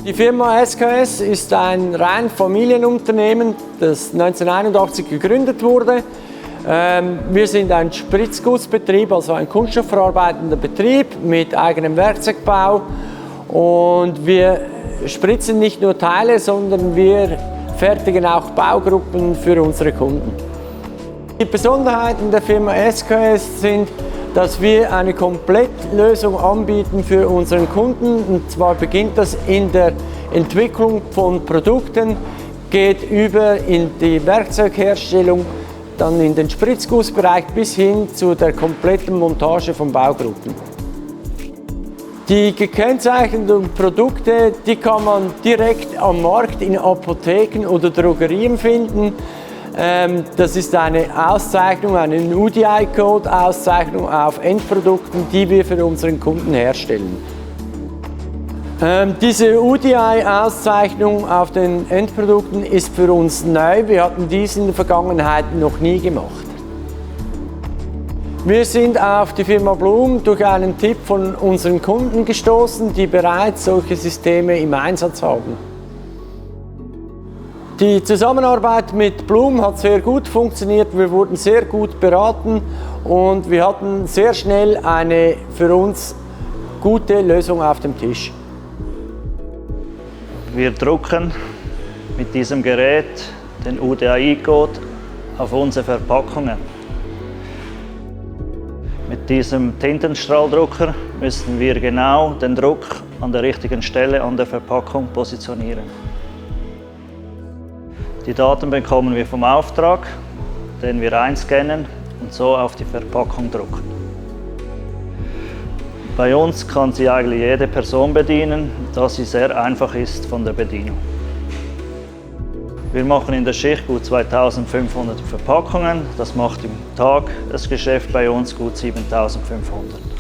Die Firma SKS ist ein rein Familienunternehmen, das 1981 gegründet wurde. Wir sind ein Spritzgussbetrieb, also ein kunststoffverarbeitender Betrieb mit eigenem Werkzeugbau. Und wir spritzen nicht nur Teile, sondern wir fertigen auch Baugruppen für unsere Kunden. Die Besonderheiten der Firma SKS sind, dass wir eine Komplettlösung anbieten für unseren Kunden. Und zwar beginnt das in der Entwicklung von Produkten, geht über in die Werkzeugherstellung, dann in den Spritzgussbereich bis hin zu der kompletten Montage von Baugruppen. Die gekennzeichneten Produkte, die kann man direkt am Markt in Apotheken oder Drogerien finden. Das ist eine Auszeichnung, eine UDI-Code-Auszeichnung auf Endprodukten, die wir für unseren Kunden herstellen. Diese UDI-Auszeichnung auf den Endprodukten ist für uns neu. Wir hatten dies in der Vergangenheit noch nie gemacht. Wir sind auf die Firma Blum durch einen Tipp von unseren Kunden gestoßen, die bereits solche Systeme im Einsatz haben. Die Zusammenarbeit mit Blum hat sehr gut funktioniert, wir wurden sehr gut beraten und wir hatten sehr schnell eine für uns gute Lösung auf dem Tisch. Wir drucken mit diesem Gerät den UDI-Code auf unsere Verpackungen. Mit diesem Tintenstrahldrucker müssen wir genau den Druck an der richtigen Stelle an der Verpackung positionieren. Die Daten bekommen wir vom Auftrag, den wir einscannen und so auf die Verpackung drucken. Bei uns kann sie eigentlich jede Person bedienen, da sie sehr einfach ist von der Bedienung. Wir machen in der Schicht gut 2500 Verpackungen, das macht im Tag das Geschäft bei uns gut 7500.